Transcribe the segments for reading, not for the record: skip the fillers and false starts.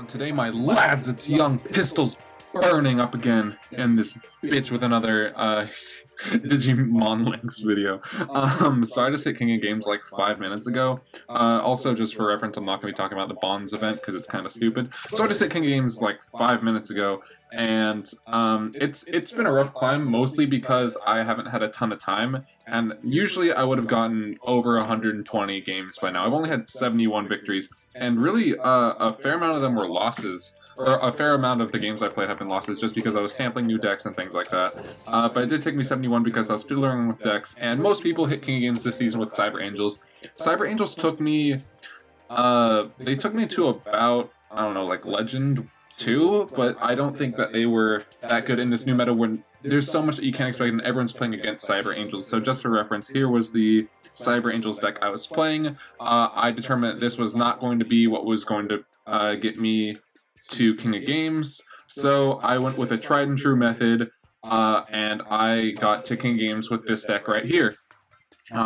Today, my lads, it's young pistols burning up again in this bitch with another Digimon Links video. So I just hit King of Games like 5 minutes ago. Also, just for reference, I'm not going to be talking about the Bonds event because it's kind of stupid. So I just hit King of Games like 5 minutes ago, and it's been a rough climb, mostly because I haven't had a ton of time, and usually I would have gotten over 120 games by now. I've only had 71 victories, and really a fair amount of them were losses. Or a fair amount of the games I played have been losses just because I was sampling new decks and things like that. But it did take me 71 because I was fiddling with decks, and most people hit King of Games this season with Cyber Angels. Cyber Angels took me, they took me to about, I don't know, like Legend 2, but I don't think that they were that good in this new meta when there's so much that you can't expect and everyone's playing against Cyber Angels. So just for reference, here was the Cyber Angels deck I was playing. I determined that this was not going to be what was going to get me to King of Games, so I went with a tried and true method, and I got to King of Games with this deck right here.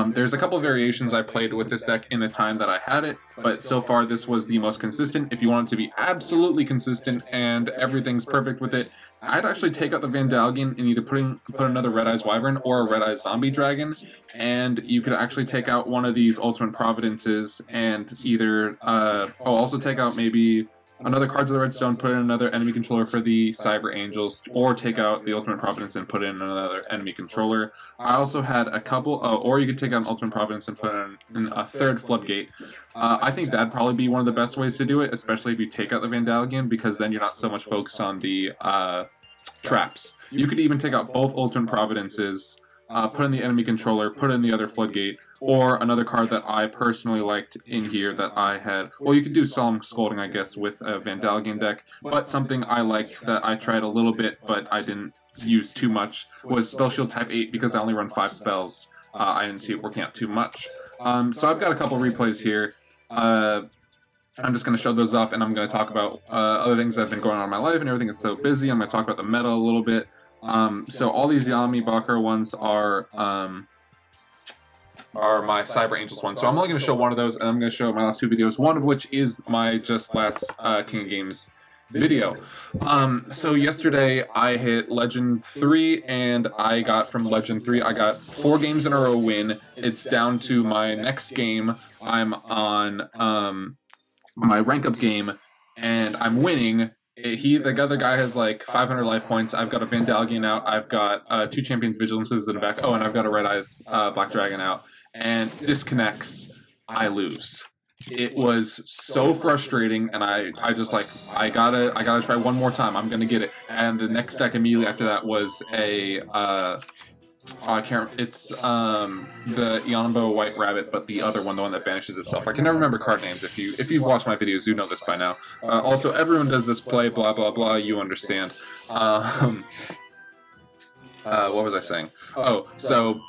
There's a couple variations I played with this deck in the time that I had it, but so far this was the most consistent. If you want it to be absolutely consistent and everything's perfect with it, I'd actually take out the Vandalgian and either put another Red Eyes Wyvern or a Red Eyes Zombie Dragon, and you could actually take out one of these Ultimate Providences and either, also take out maybe another Cards of the Redstone, put in another enemy controller for the Cyber Angels, or take out the Ultimate Providence and put in another enemy controller. I also had a couple, or you could take out an Ultimate Providence and put in a third Floodgate. I think that'd probably be one of the best ways to do it, especially if you take out the Vandalgian, because then you're not so much focused on the traps. You could even take out both Ultimate Providences, put in the enemy controller, put in the other Floodgate, or another card that I personally liked in here that I had. Well, you could do Solemn Scolding, I guess, with a Vandalgian deck, but something I liked that I tried a little bit, but I didn't use too much, was Spell Shield type 8, because I only run 5 spells. I didn't see it working out too much. So I've got a couple replays here. I'm just going to show those off, and I'm going to talk about other things that have been going on in my life, and everything is so busy. I'm going to talk about the meta a little bit. So all these Yami Bakar ones are my Cyber Angels ones. So I'm only going to show one of those, and I'm going to show my last two videos, one of which is my just last King of Games video. So yesterday I hit Legend 3, and I got from Legend 3, I got 4 games in a row win. It's down to my next game. I'm on my rank up game, and I'm winning. The other guy has like 500 life points. I've got a Vandalgian out. I've got 2 Champions Vigilances in the back. Oh, and I've got a Red Eyes Black Dragon out. And disconnects. I lose. It was so frustrating, and I gotta try one more time. I'm gonna get it. And the next deck immediately after that was a I can't. It's the Yonbo White Rabbit, but the other one, the one that banishes itself. I can never remember card names. If you've watched my videos, you know this by now. Also, everyone does this play. Blah blah blah. You understand. What was I saying? Oh, so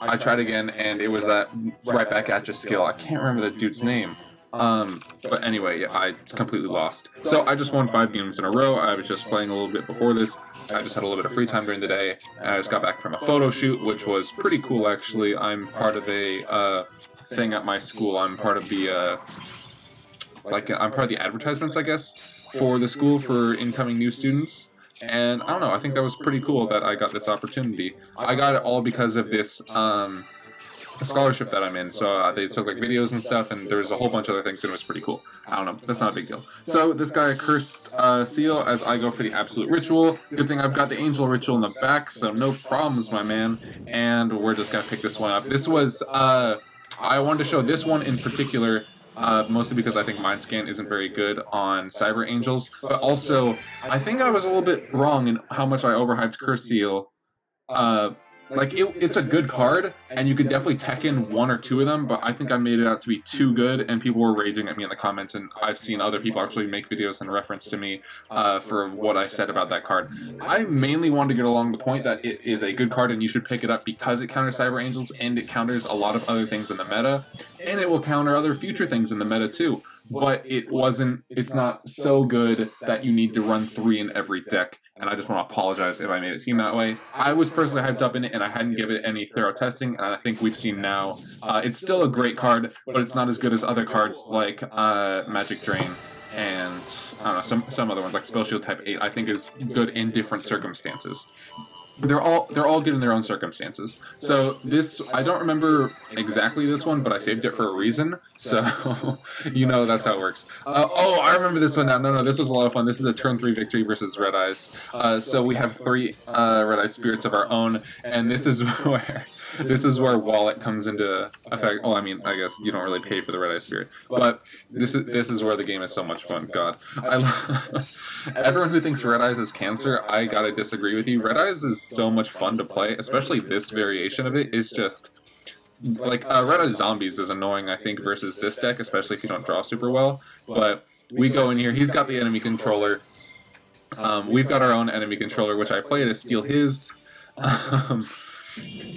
I tried again, and it was that right back at you skill. I can't remember the dude's name. But anyway, yeah, I completely lost. So I just won 5 games in a row. I was just playing a little bit before this. I just had a little bit of free time during the day, and I just got back from a photo shoot, which was pretty cool, actually. I'm part of a thing at my school. I'm part of the I'm part of the advertisements, I guess, for the school for incoming new students. And I don't know, I think that was pretty cool that I got this opportunity. I got it all because of this scholarship that I'm in. So they took like videos and stuff, and there was a whole bunch of other things, and it was pretty cool. I don't know, that's not a big deal. So this guy cursed Seal as I go for the Absolute Ritual. Good thing I've got the Angel Ritual in the back, so no problems, my man. And we're just gonna pick this one up. This was I wanted to show this one in particular. Mostly because I think Mind Scan isn't very good on Cyber Angels, but also I think I was a little bit wrong in how much I overhyped Curse Seal. It's a good card, and you could definitely tech in 1 or 2 of them, but I think I made it out to be too good, and people were raging at me in the comments, and I've seen other people actually make videos in reference to me for what I said about that card. I mainly wanted to get along the point that it is a good card, and you should pick it up because it counters Cyber Angels, and it counters a lot of other things in the meta, and it will counter other future things in the meta too. But it's not so good that you need to run 3 in every deck, and I just want to apologize if I made it seem that way. I was personally hyped up in it, and I hadn't given it any thorough testing, and I think we've seen now. It's still a great card, but it's not as good as other cards like Magic Drain and I don't know, some other ones like Spell Shield type 8 I think is good in different circumstances. They're all good in their own circumstances. So this, I don't remember exactly this one, but I saved it for a reason. So you know that's how it works. Oh, I remember this one now. No, this was a lot of fun. This is a turn 3 victory versus Red Eyes. So we have 3 Red Eye spirits of our own, and this is where Wallet comes into effect. Oh, I mean, I guess you don't really pay for the Red Eye Spirit, but this is where the game is so much fun. God, everyone who thinks Red Eyes is cancer, I gotta disagree with you. Red Eyes is so much fun to play, especially this variation of it is just like Red Eyes Zombies is annoying, I think, versus this deck, especially if you don't draw super well. But we go in here. He's got the enemy controller. We've got our own enemy controller, which I play to steal his.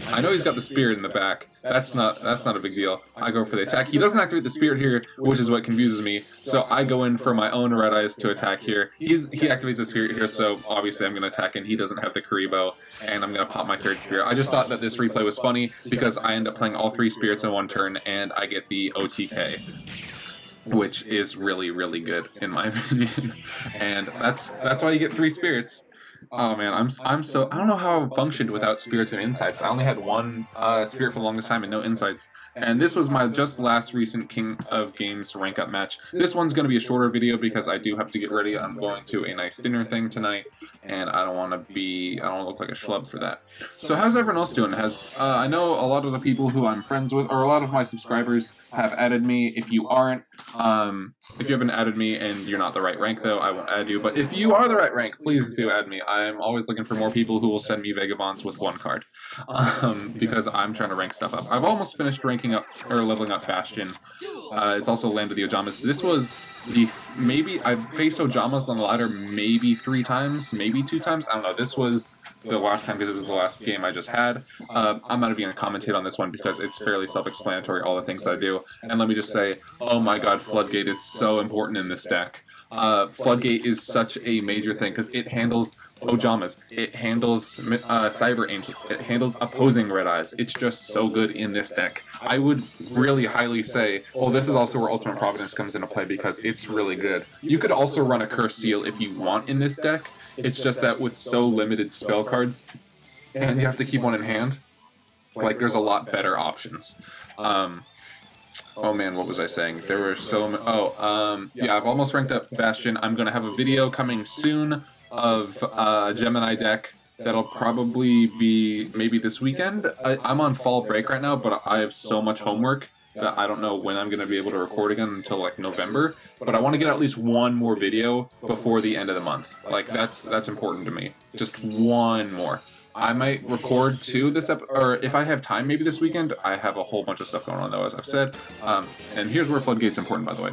I know he's got the spirit in the back. That's not a big deal. I go for the attack. He doesn't activate the spirit here, which is what confuses me. So I go in for my own Red Eyes to attack here. He activates the spirit here, so obviously I'm going to attack, and he doesn't have the Karibo, and I'm going to pop my 3rd spirit. I just thought that this replay was funny because I end up playing all 3 spirits in one turn, and I get the OTK, which is really, really good in my opinion. And that's why you get 3 spirits. Oh man, I'm so, I don't know how I functioned without spirits and insights. I only had 1 spirit for the longest time and no insights. And this was my just last recent King of Games rank up match. This one's going to be a shorter video because I do have to get ready. I'm going to a nice dinner thing tonight, and I don't want to look like a schlub for that. So how's everyone else doing? I know a lot of the people who I'm friends with, or a lot of my subscribers have added me. If you aren't, if you haven't added me and you're not the right rank though, I won't add you. But if you are the right rank, please do add me. I'm always looking for more people who will send me Vagabonds with 1 card, because I'm trying to rank stuff up. I've almost finished ranking up, or leveling up Bastion. It's also landed the Ojamas. This was maybe, I've faced Ojamas on the ladder maybe 3 times, maybe 2 times. I don't know. This was the last time because it was the last game I just had. I'm not even going to commentate on this one because it's fairly self-explanatory, all the things I do. And let me just say, oh my god, Floodgate is so important in this deck. Floodgate is such a major thing because it handles Ojamas, it handles Cyber Angels, it handles opposing Red Eyes. It's just so good in this deck. I would really highly say, well, this is also where Ultimate Providence comes into play because it's really good. You could also run a Curse Seal if you want in this deck. It's just that with so limited spell cards, and you have to keep 1 in hand, like, there's a lot better options. Oh man, what was I saying? There were so many. Yeah, I've almost ranked up Bastion. I'm going to have a video coming soon of Gemini deck that'll probably be maybe this weekend. I'm on fall break right now, but I have so much homework that I don't know when I'm going to be able to record again until like November. But I want to get at least 1 more video before the end of the month. Like, that's important to me. Just 1 more. I might record 2 this or if I have time, maybe this weekend. I have a whole bunch of stuff going on though, as I've said. And here's where Floodgate's important, by the way.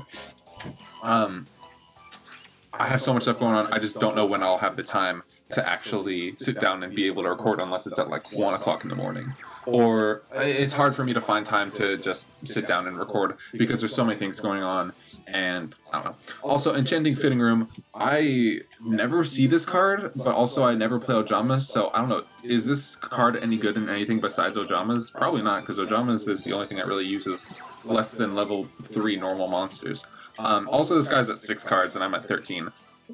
I have so much stuff going on, I just don't know when I'll have the time to actually sit down and be able to record unless it's at like 1 o'clock in the morning. Or it's hard for me to find time to just sit down and record because there's so many things going on, and I don't know. Also, Enchanting Fitting Room, I never see this card, but also I never play Ojamas, so I don't know. Is this card any good in anything besides Ojamas? Probably not, because Ojamas is the only thing that really uses less than level 3 normal monsters. Also, this guy's at 6 cards, and I'm at 13.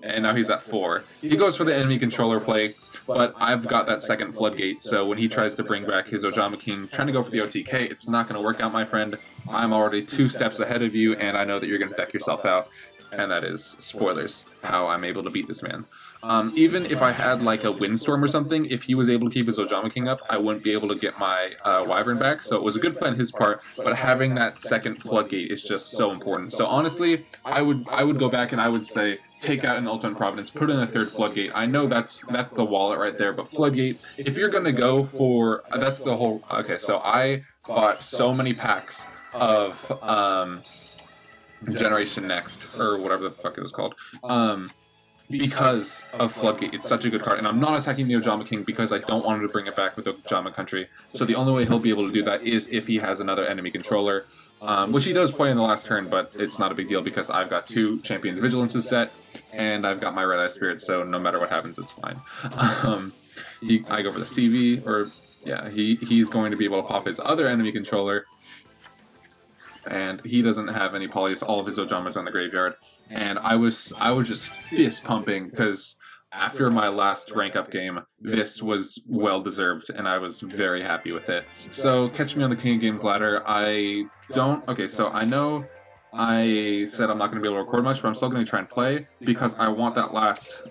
And now he's at 4. He goes for the enemy controller play, but I've got that second Floodgate, so when he tries to bring back his Ojama King, trying to go for the OTK, it's not going to work out, my friend. I'm already 2 steps ahead of you, and I know that you're going to deck yourself out. And that is, spoilers, how I'm able to beat this man. Even if I had like a Windstorm or something, if he was able to keep his Ojama King up, I wouldn't be able to get my Wyvern back, so it was a good play on his part, but having that second Floodgate is just so important. So honestly, I would go back and I would say, take out an Ultimate Providence, put in a 3rd Floodgate. I know that's the wallet right there, but Floodgate, if you're going to go for, that's the whole, okay, so I bought so many packs of Generation Next, or whatever the fuck it was called, because of Floodgate. It's such a good card, and I'm not attacking the Ojama King because I don't want him to bring it back with Ojama Country, so the only way he'll be able to do that is if he has another enemy controller, which he does play in the last turn, but it's not a big deal because I've got 2 Champions Vigilances set, and I've got my Red Eye Spirit, so no matter what happens, it's fine. I go for the CV, or yeah, he's going to be able to pop his other enemy controller, and he doesn't have any polys. All of his Ojamas are in the graveyard, and I was just fist pumping because after my last rank up game, this was well deserved, and I was very happy with it. So catch me on the King of Games ladder. Okay, so I know I said I'm not going to be able to record much, but I'm still going to try and play because I want that last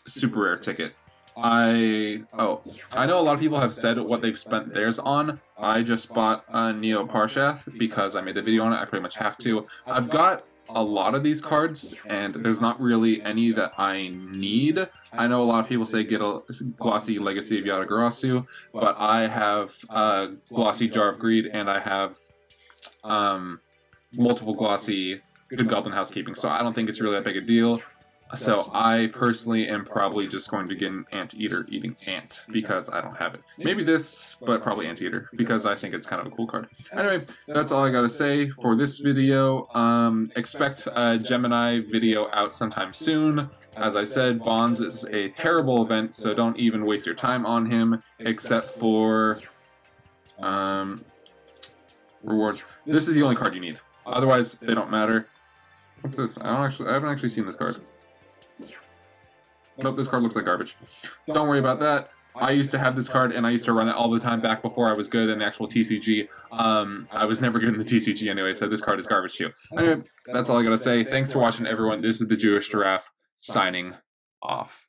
super rare ticket. I know a lot of people have said what they've spent theirs on. I just bought a Neo Parshath because I made the video on it. I pretty much have to. I've got a lot of these cards, and there's not really any that I need. I know a lot of people say get a glossy Legacy of Yatagarasu, but I have a glossy Jar of Greed, and I have multiple glossy Good Goblin Housekeeping, so I don't think it's really that big a deal. So I personally am probably just going to get an Anteater eating ant because I don't have it. Maybe this, but probably Anteater because I think it's kind of a cool card. Anyway, that's all I gotta say for this video. Expect a Gemini video out sometime soon. As I said, Bonds is a terrible event, so don't even waste your time on him, except for rewards. This is the only card you need. Otherwise, they don't matter. What's this? I haven't actually seen this card. Nope, this card looks like garbage. Don't worry about that. I used to have this card, and I used to run it all the time back before I was good in the actual TCG. I was never good in the TCG anyway, so this card is garbage too. Anyway, that's all I gotta say. Thanks for watching, everyone. This is the Jewish Giraffe, signing off.